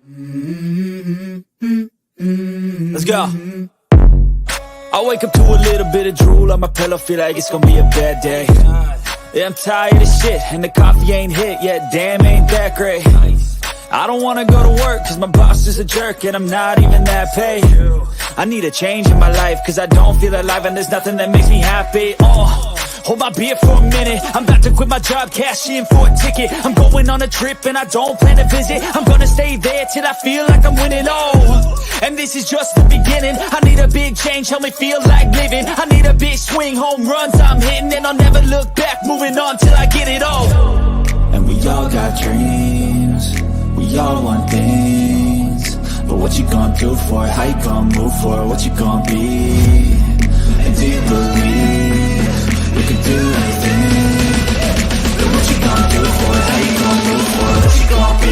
Let's go. I wake up to a little bit of drool on my pillow, feel like it's gonna be a bad day. Yeah, I'm tired of shit, and the coffee ain't hit yet, damn, ain't that great. I don't wanna go to work, cause my boss is a jerk, and I'm not even that paid. I need a change in my life, cause I don't feel alive, and there's nothing that makes me happy. Hold my beer for a minute, I'm about to quit my job, cash in for a ticket. I'm going on a trip and I don't plan to visit. I'm gonna stay there till I feel like I'm winning, and this is just the beginning. I need a big change, help me feel like living. I need a big swing, home runs I'm hitting, and I'll never look back, moving on till I get it all. And we all got dreams, we all want things, but what you gonna do for it? How you gonna move for it? What you gonna be? And do you believe you can do anything? But what you gonna do for it? How you gonna move for it? What you gonna be?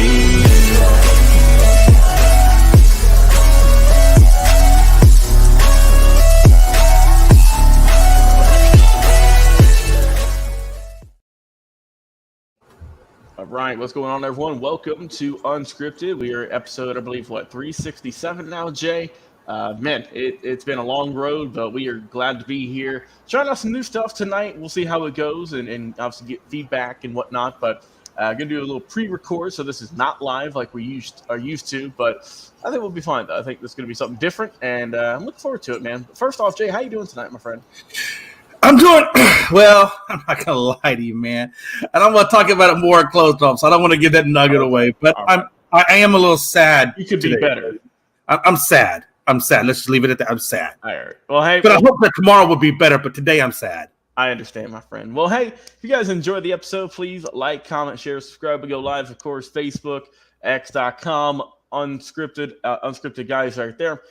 All right, what's going on, everyone? Welcome to Unscripted. We are episode, I believe, 367 now, Jay? Man, it's been a long road, but we are glad to be here. Trying out some new stuff tonight. We'll see how it goes and obviously get feedback and whatnot, but going to do a little pre-record, so this is not live like we are used to, but I think we'll be fine, though. I think this is going to be something different, and I'm looking forward to it, man. But first off, Jay, how you doing tonight, my friend? I'm doing well. I'm not gonna lie to you, man. And I'm gonna talk about it more closed off, so I don't want to give that nugget away. But I am a little sad. You could be better. I'm sad. I'm sad. Let's just leave it at that. I'm sad. All right. Well, hey. But I hope that tomorrow will be better. But today I'm sad. I understand, my friend. Well, hey, if you guys enjoyed the episode, please like, comment, share, subscribe, and go live. Of course, Facebook, X.com, Unscripted guys right there.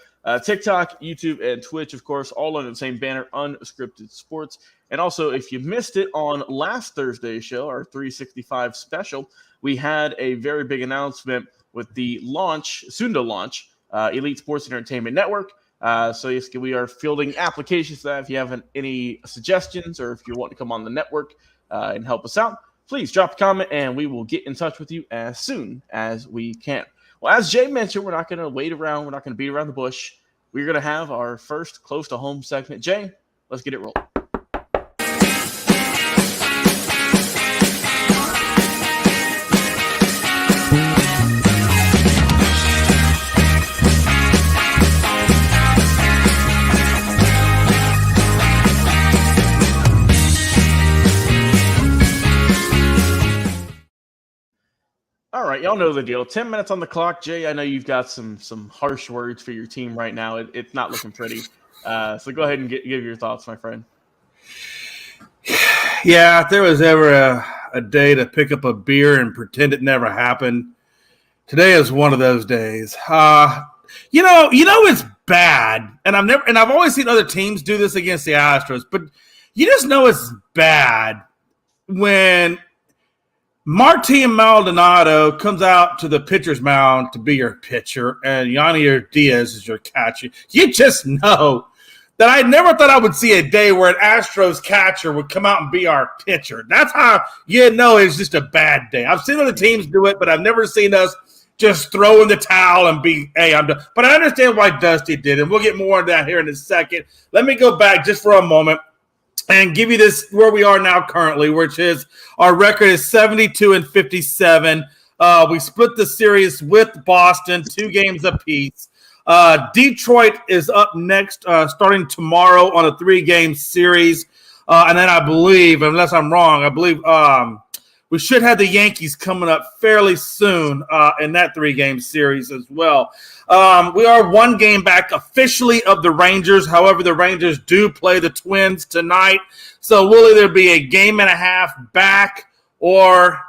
TikTok, YouTube, and Twitch, of course, all under the same banner, Unscripted Sports. And also, if you missed it on last Thursday's show, our 365 special, we had a very big announcement with the soon-to-launch, Elite Sports Entertainment Network. So yes, we are fielding applications for that. If you have any suggestions or if you want to come on the network and help us out, please drop a comment, and we will get in touch with you as soon as we can. Well, as Jay mentioned, we're not going to wait around. We're not going to beat around the bush. We're going to have our first Close to Home segment. Jay, let's get it rolling. All right, y'all know the deal. 10 minutes on the clock. Jay, I know you've got some harsh words for your team right now. It's not looking pretty. So go ahead and give your thoughts, my friend. Yeah, if there was ever a day to pick up a beer and pretend it never happened, today is one of those days. You know it's bad, and I've always seen other teams do this against the Astros, but you just know it's bad when Martin Maldonado comes out to the pitcher's mound to be your pitcher, and Yanier Diaz is your catcher. You just know that I never thought I would see a day where an Astros catcher would come out and be our pitcher. That's how you know it's just a bad day. I've seen other teams do it, but I've never seen us just throw in the towel and be, hey, I'm done. But I understand why Dusty did it. We'll get more on that here in a second. Let me go back just for a moment and give you this where we are now currently, which is our record is 72-57. We split the series with Boston, 2 games apiece. Detroit is up next, starting tomorrow on a 3-game series. And then I believe, unless I'm wrong, we should have the Yankees coming up fairly soon in that 3-game series as well. We are 1 game back officially of the Rangers. However, the Rangers do play the Twins tonight. So we'll either be a game and a half back or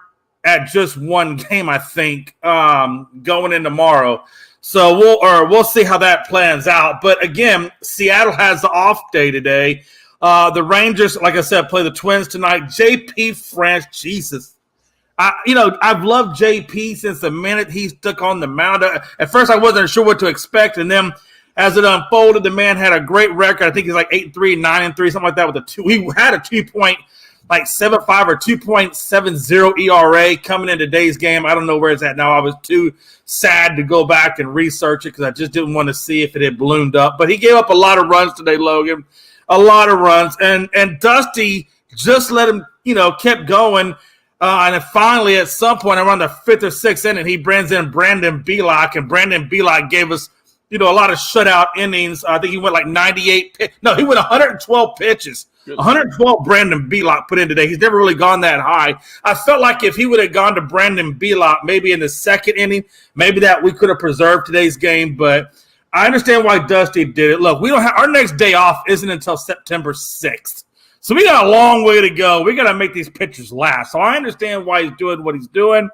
at just 1 game, I think, going in tomorrow. So we'll see how that plans out. But again, Seattle has the off day today. The Rangers, like I said, play the Twins tonight. JP France, Jesus. I've loved JP since the minute he stuck on the mound. At first, I wasn't sure what to expect, and then as it unfolded, the man had a great record. I think he's like 8-3, 9-3, something like that with a 2. He had a 2-point like 7.5 or 2.70 ERA coming in today's game. I don't know where it's at now. I was too sad to go back and research it because I just didn't want to see if it had ballooned up. But he gave up a lot of runs today, Logan. A lot of runs. And Dusty just let him, kept going. And then finally, at some point around the 5th or 6th inning, he brings in Brandon Belock. And Brandon Belock gave us, a lot of shutout innings. I think he went like 98. No, he went 112 pitches. 112 Brandon Belock put in today. He's never really gone that high. I felt like if he would have gone to Brandon Belock maybe in the 2nd inning, maybe that we could have preserved today's game. But I understand why Dusty did it. Look, we don't have our next day off isn't until September 6th. So we got a long way to go. We got to make these pitchers last. So I understand why he's doing what he's doing.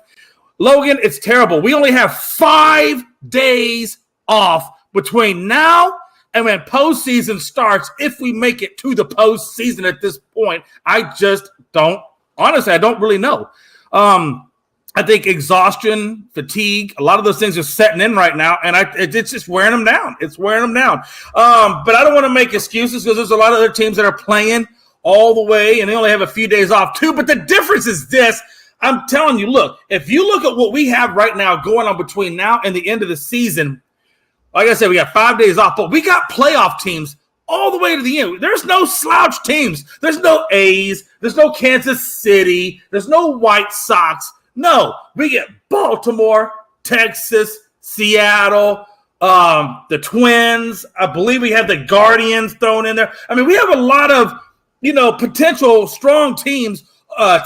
Logan, it's terrible. We only have 5 days off between now and when postseason starts, if we make it to the postseason at this point. I just don't. Honestly, I don't really know. I think exhaustion, fatigue, a lot of those things are setting in right now, and it's just wearing them down. It's wearing them down. But I don't want to make excuses because there's a lot of other teams that are playing all the way, and they only have a few days off too. But the difference is this. I'm telling you, look, if you look at what we have right now going on between now and the end of the season, like I said, we got 5 days off, but we got playoff teams all the way to the end. There's no slouch teams. There's no A's. There's no Kansas City. There's no White Sox. No, we get Baltimore, Texas, Seattle, the Twins. I believe we have the Guardians thrown in there. I mean, we have a lot of, potential strong teams.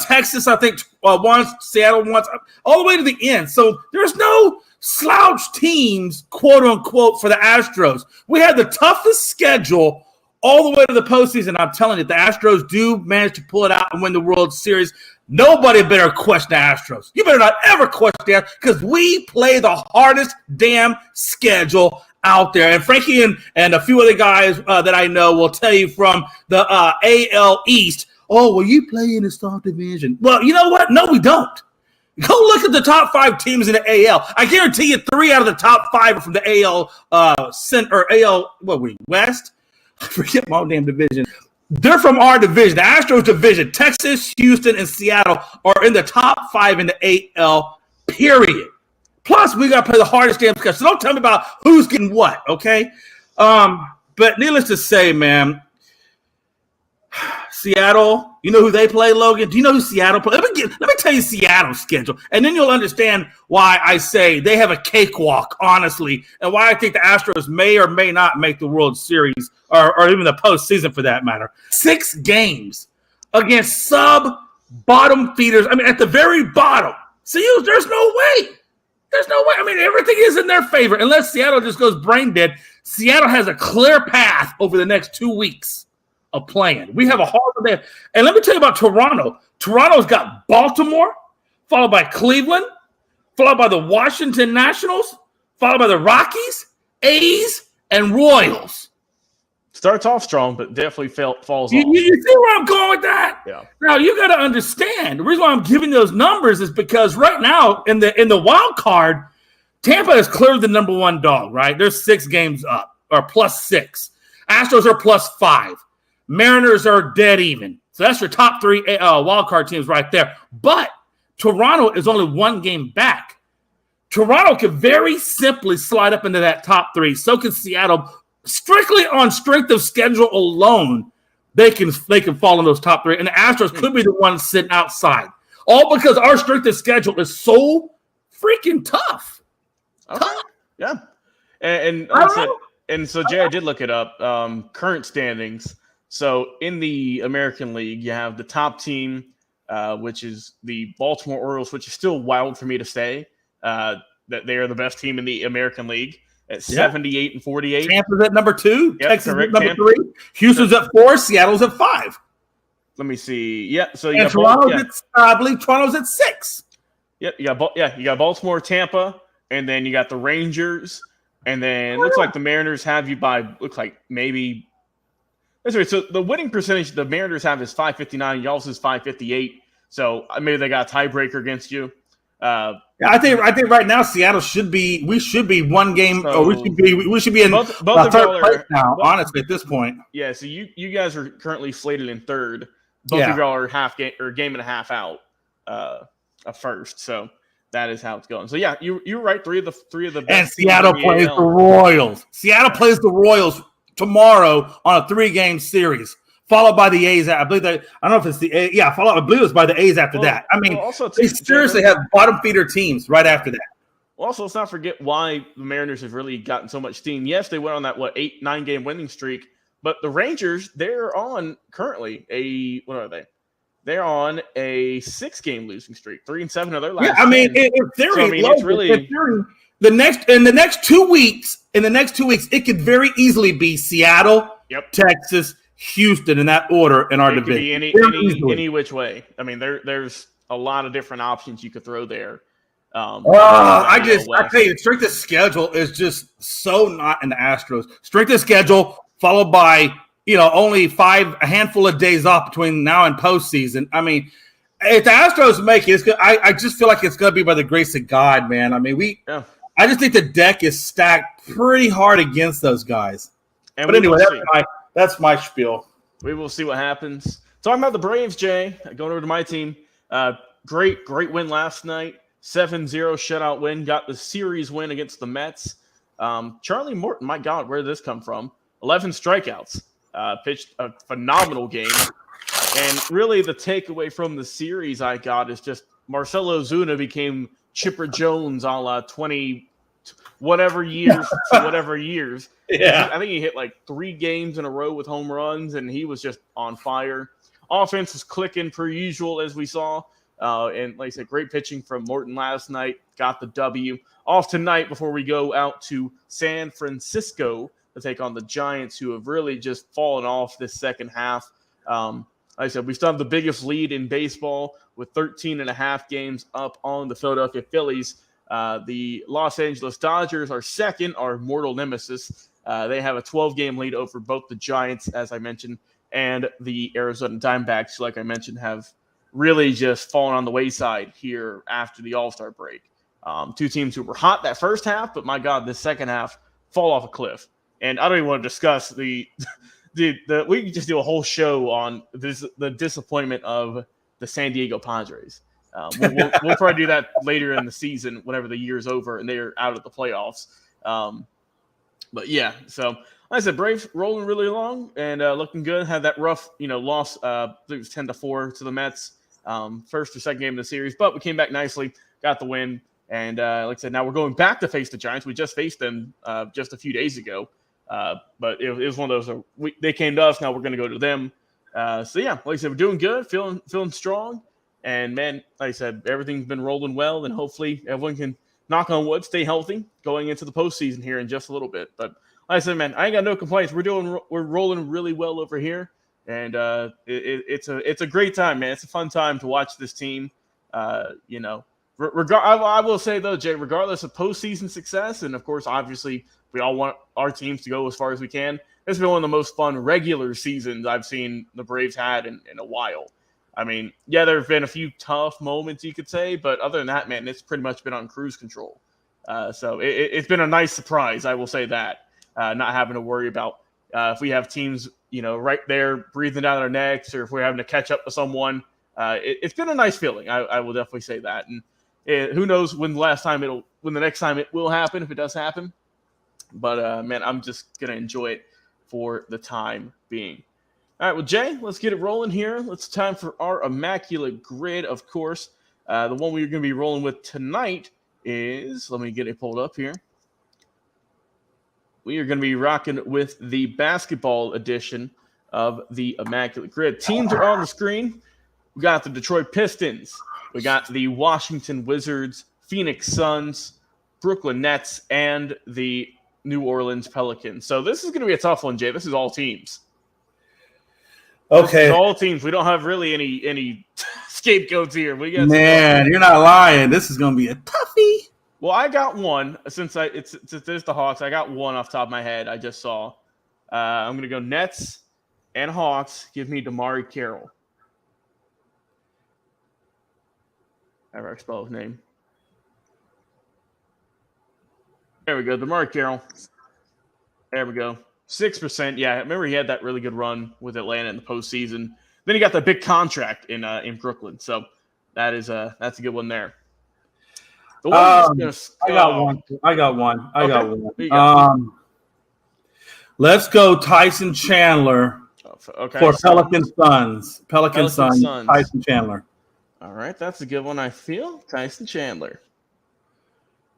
Texas, I think, once, Seattle once, all the way to the end. So there's no slouch teams, quote unquote, for the Astros. We had the toughest schedule all the way to the postseason. I'm telling you, the Astros do manage to pull it out and win the World Series. Nobody better question the Astros. You better not ever question that because we play the hardest damn schedule out there. And Frankie and a few other guys that I know will tell you from the AL East, oh, well, you play in the soft division. Well, you know what? No, we don't. Go look at the top 5 teams in the AL. I guarantee you 3 out of the top 5 are from the AL West. I forget my own damn division. They're from our division, the Astros division. Texas, Houston, and Seattle are in the top 5 in the AL, period. Plus, we got to play the hardest damn schedule. So don't tell me about who's getting what, okay? But needless to say, man, Seattle, you know who they play, Logan? Do you know who Seattle plays? Let me tell you Seattle's schedule, and then you'll understand why I say they have a cakewalk, honestly, and why I think the Astros may or may not make the World Series or even the postseason for that matter. 6 games against sub-bottom feeders. I mean, at the very bottom. See, there's no way. There's no way. I mean, everything is in their favor. Unless Seattle just goes brain dead, Seattle has a clear path over the next 2 weeks of playing. We have a hard day. And let me tell you about Toronto. Toronto's got Baltimore, followed by Cleveland, followed by the Washington Nationals, followed by the Rockies, A's, and Royals. Starts off strong, but definitely falls off. You see where I'm going with that? Yeah. Now you got to understand. The reason why I'm giving those numbers is because right now in the wild card, Tampa is clearly the number 1 dog. Right? They're 6 games up or +6. Astros are +5. Mariners are dead even. So that's your top 3 wild card teams right there. But Toronto is only 1 game back. Toronto could very simply slide up into that top 3. So can Seattle. Strictly on strength of schedule alone, they can fall in those top 3. And the Astros could be the ones sitting outside. All because our strength of schedule is so freaking tough. Okay. Tough. Yeah. And so Jay, I did look it up. Current standings. So in the American League, you have the top team, which is the Baltimore Orioles, which is still wild for me to say that they are the best team in the American League at 78 and 48. Tampa's at number 2. Yep, Texas correct. at number 3. Houston's at 4. Seattle's at 5. Let me see. Yeah, so and Toronto's I believe Toronto's at 6. Yep, you got Baltimore, Tampa, and then you got the Rangers, and then it looks like the Mariners have you by maybe. So the winning percentage the Mariners have is .559. Y'all's is .558. So maybe they got a tiebreaker against you. I think right now Seattle should be. We should be 1 game. So we should be in both third place now. both, honestly, at this point. Yeah. So you guys are currently slated in 3rd. both of y'all are half game or game and a half out first. So that is how it's going. So yeah, you're right. Three of the best. And Seattle plays the Royals. Seattle plays the Royals tomorrow on a 3-game series, followed by the A's. I believe that I don't know if it's the A. Yeah, I believe it's by the A's after that. I mean, also they seriously have bottom feeder teams right after that. Also, let's not forget why the Mariners have really gotten so much steam. Yes, they went on that 8-9 game winning streak, but the Rangers, they're on currently what are they? They're on a 6-game losing streak, 3-7 of their last. Yeah, I mean, in theory, it's really the next 2 weeks. In the next 2 weeks, it could very easily be Seattle, Texas, Houston in that order in our division. Could be any which way. I mean, there's a lot of different options you could throw there. I tell you, strength of schedule is just so not in the Astros. Strength of schedule followed by only a handful of days off between now and postseason. I mean, if the Astros make it, I just feel like it's going to be by the grace of God, man. I mean, I just think the deck is stacked pretty hard against those guys. But anyway, that's my spiel. We will see what happens. Talking about the Braves, Jay, going over to my team. Great win last night. 7-0 shutout win. Got the series win against the Mets. Charlie Morton, my God, where did this come from? 11 strikeouts. Pitched a phenomenal game. And really the takeaway from the series I got is just Marcell Ozuna became Chipper Jones a la 20 whatever years to whatever years. Yeah. I think he hit like 3 games in a row with home runs, and he was just on fire. Offense was clicking per usual, as we saw. And like I said, great pitching from Morton last night. Got the W. Off tonight before we go out to San Francisco to take on the Giants, who have really just fallen off this second half. Like I said, we still have the biggest lead in baseball with 13.5 games up on the Philadelphia Phillies. The Los Angeles Dodgers are second, our mortal nemesis. They have a 12-game lead over both the Giants, as I mentioned, and the Arizona Diamondbacks, who, like I mentioned, have really just fallen on the wayside here after the All-Star break. 2 teams who were hot that first half, but my God, this second half fall off a cliff. And I don't even want to discuss we can just do a whole show on the disappointment of the San Diego Padres. We'll probably do that later in the season whenever the year's over and they're out of the playoffs. But yeah, so like I said, Braves rolling really along and looking good. Had that rough, loss. I think it was 10-4 to the Mets, first or second game of the series, but we came back nicely, got the win. And like I said, now we're going back to face the Giants. We just faced them just a few days ago. But it was one of those, they came to us, now we're going to go to them. So yeah, like I said, we're doing good, feeling strong. And man, like I said, everything's been rolling well, and hopefully everyone can, knock on wood, stay healthy going into the postseason here in just a little bit. But like I said, man, I ain't got no complaints. We're rolling really well over here. And it's a great time, man. It's a fun time to watch this team. I will say, though, Jay, regardless of postseason success, and, of course, obviously, we all want our teams to go as far as we can, it's been one of the most fun regular seasons I've seen the Braves had in a while. I mean, yeah, there have been a few tough moments, you could say, but other than that, man, it's pretty much been on cruise control. So it's been a nice surprise, I will say that, not having to worry about if we have teams, right there breathing down their necks, or if we're having to catch up with someone. It's been a nice feeling. I will definitely say that. And who knows when the next time it will happen, if it does happen. But, man, I'm just going to enjoy it for the time being. All right, well, Jay, let's get it rolling here. It's time for our Immaculate Grid, of course. The one we're going to be rolling with tonight is, let me get it pulled up here. We are going to be rocking with the basketball edition of the Immaculate Grid. Teams are on the screen. We got the Detroit Pistons. We got the Washington Wizards, Phoenix Suns, Brooklyn Nets, and the New Orleans Pelicans. So this is going to be a tough one, Jay. This is all teams. Okay. All teams. We don't have really any scapegoats here. Man, you're not lying. This is going to be a toughie. Well, I got one. Since it's the Hawks, I got one off the top of my head I just saw. I'm going to go Nets and Hawks. Give me DeMarre Carroll. However I spell his name. There we go. DeMarre Carroll. There we go. 6%. Yeah, I remember he had that really good run with Atlanta in the postseason. Then he got the big contract in Brooklyn. So that's a good one there. The one I got one. Let's go Tyson Chandler for Pelican Suns. Pelican Suns. Tyson Chandler. All right, that's a good one, I feel. Tyson Chandler.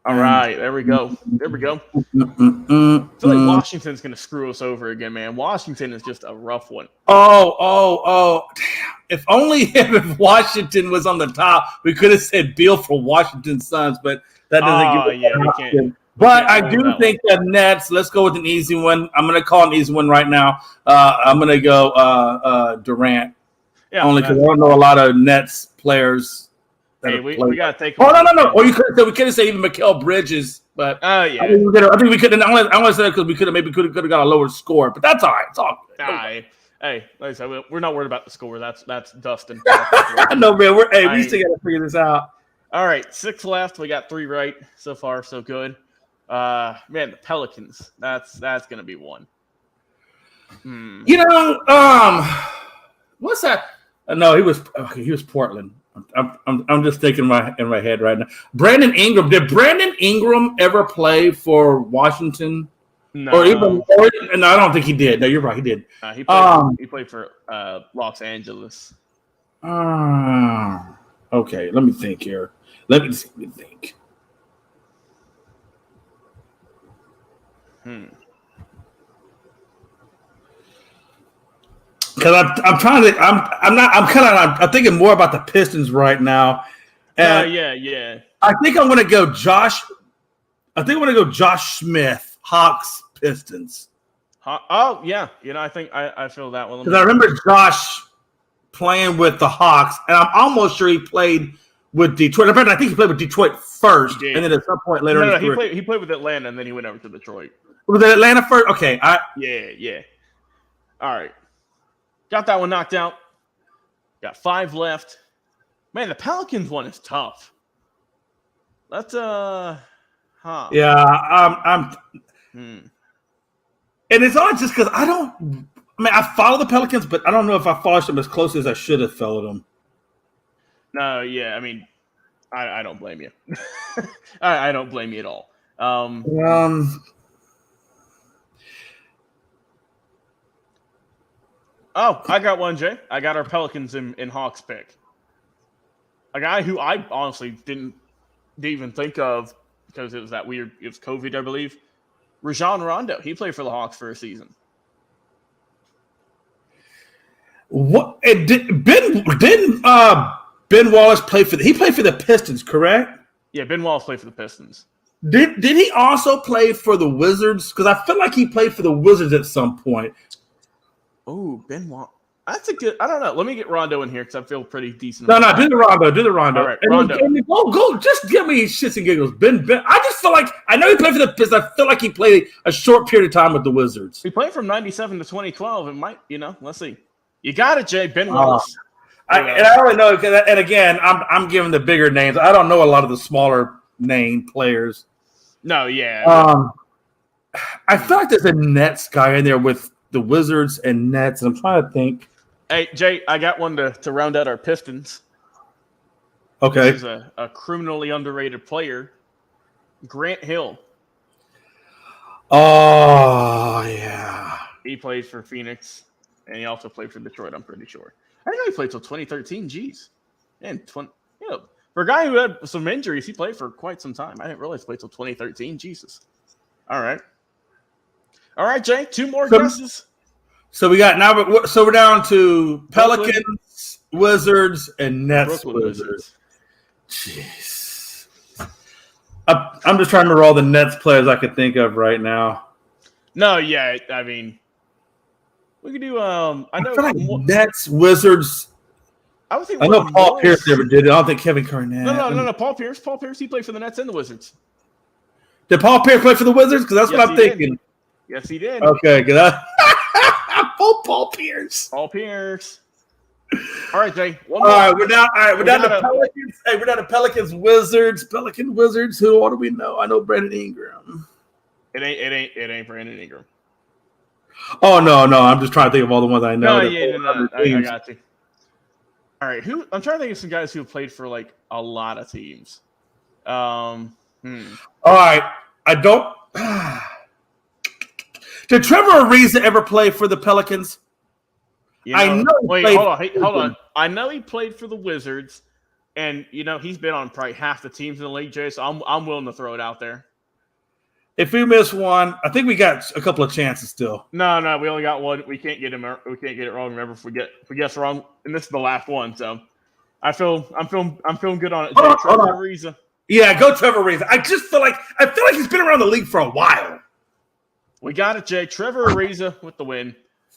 All right, there we go. I feel like Washington's going to screw us over again, man. Washington is just a rough one. Oh, damn. If only if Washington was on the top, we could have said Beal for Washington Suns, but that doesn't give we can't. But I do think the Nets, let's go with an easy one. I'm going to call an easy one right now. I'm going to go Durant. Yeah, only because I don't know a lot of Nets players. Hey, we got to take. Oh no! Or we could have said even Mikal Bridges, but I think we could. I want to say that because we could have got a lower score, but that's all right. It's all good. Hey, like I said, we're not worried about the score. That's Dustin. I know, man. We still got to figure this out. All right, 6 left. We got 3 right so far, so good. Man, the Pelicans. That's gonna be one. What's that? No, he was Portland. I'm just thinking in my head right now. Brandon Ingram. Did Brandon Ingram ever play for Washington? No. No, I don't think he did. No, you're right. He did. He played for Los Angeles. Okay. Let me think here. Let me think. Because I'm trying to. I'm thinking more about the Pistons right now. Yeah. I think I'm going to go Josh. I think I'm going to go Josh Smith, Hawks, Pistons. Oh yeah, I think I feel that one. Because I remember Josh playing with the Hawks, and I'm almost sure he played with Detroit. In fact, I think he played with Detroit first, and then at some point later. No, he played with Atlanta, and then he went over to Detroit. Was it Atlanta first? Okay. Yeah. All right. Got that one knocked out. Got 5 left. Man, the Pelicans one is tough. That's Yeah, I'm. And it's odd just because I follow the Pelicans, but I don't know if I follow them as close as I should have followed them. No, yeah, I mean, I don't blame you. I don't blame you at all. Oh, I got one, Jay. I got our Pelicans in Hawks pick. A guy who I honestly didn't even think of because it was COVID, I believe. Rajon Rondo. He played for the Hawks for a season. What? Ben Wallace play for he played for the Pistons, correct? Yeah, Ben Wallace played for the Pistons. Did he also play for the Wizards? Because I feel like he played for the Wizards at some point. Oh, Ben Wallace. That's a good. I don't know. Let me get Rondo in here because I feel pretty decent. No, do the Rondo. All right, Rondo. Go. Just give me shits and giggles. Ben. I just feel like I know he played for the Pistons. I feel like he played a short period of time with the Wizards. He played from '97 to 2012. It might, let's see. You got it, Jay. Ben Wallace. I don't know. And again, I'm giving the bigger names. I don't know a lot of the smaller name players. No, yeah. I feel like there's a Nets guy in there with the Wizards and Nets, and I'm trying to think. Hey, Jay, I got one to round out our Pistons. Okay. He's a criminally underrated player, Grant Hill. Oh, yeah. He played for Phoenix, and he also played for Detroit, I'm pretty sure. I didn't know he played till 2013. Jeez. And for a guy who had some injuries, he played for quite some time. I didn't realize he played till 2013. Jesus. All right, Jay, 2 more guesses. So we're down to Pelicans, Wizards, and Nets. Wizards. Jeez. I'm just trying to remember all the Nets players I could think of right now. No, yeah, I mean, we could do. I know like Nets, Wizards. I know Paul Pierce never did it. I don't think Kevin Garnett. No. Paul Pierce. He played for the Nets and the Wizards. Did Paul Pierce play for the Wizards? Because that's what I'm thinking. Yes, he did. Okay, good. Paul Pierce. All right, Jay. All right, we're down to Pelicans. Hey, we're down to Pelicans, Wizards. Pelican Wizards. What do we know? I know Brandon Ingram. It ain't Brandon Ingram. Oh no! I'm just trying to think of all the ones I know. No, I got you. All right, I'm trying to think of some guys who have played for like a lot of teams. All right, I don't. Did Trevor Ariza ever play for the Pelicans? Hold on. I know he played for the Wizards, and he's been on probably half the teams in the league, Jay. So I'm willing to throw it out there. If we miss one, I think we got a couple of chances still. No, we only got one. We can't get it wrong. Remember, if we guess wrong, and this is the last one, so I'm feeling good on it. Jay. Trevor Ariza. Yeah, go Trevor Ariza. I feel like he's been around the league for a while. We got it, Jay. Trevor Ariza with the win.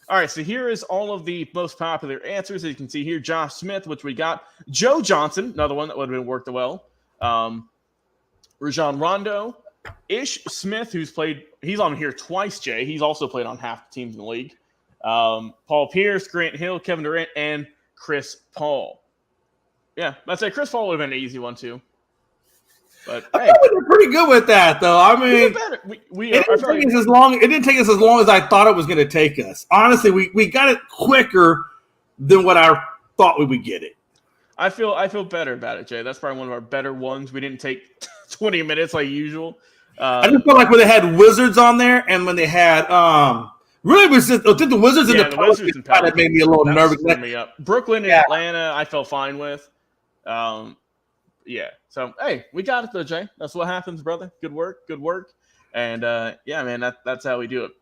All right, so here is all of the most popular answers. As you can see here, Josh Smith, which we got. Joe Johnson, another one that would have been worked well. Rajon Rondo. Ish Smith, he's on here twice, Jay. He's also played on half the teams in the league. Paul Pierce, Grant Hill, Kevin Durant, and Chris Paul. Yeah, I'd say Chris Paul would have been an easy one, too. But I thought we were pretty good with that, though. I mean, it didn't take us as long as I thought it was going to take us. Honestly, we got it quicker than what I thought we would get it. I feel better about it, Jay. That's probably one of our better ones. We didn't take 20 minutes like usual. I just felt like when they had Wizards on there, and when they had really was just I think the Wizards and the Wizards and Pelicans made me a little nervous. Me up. Brooklyn and Atlanta, I felt fine with. Yeah. So hey, we got it though, Jay. That's what happens, brother. Good work. And man, that's how we do it.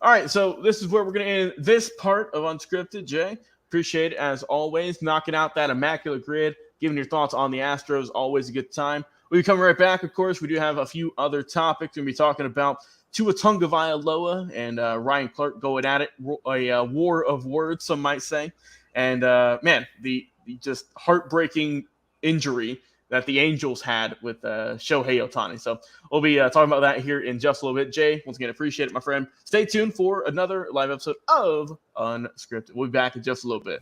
All right, so this is where we're gonna end this part of Unscripted, Jay. Appreciate it as always. Knocking out that immaculate grid, giving your thoughts on the Astros, always a good time. We'll be coming right back, of course. We do have a few other topics. We're going to be talking about Tua Tagovailoa and Ryan Clark going at it, a war of words, some might say. And, the just heartbreaking injury that the Angels had with Shohei Ohtani. So we'll be talking about that here in just a little bit. Jay, once again, appreciate it, my friend. Stay tuned for another live episode of Unscripted. We'll be back in just a little bit.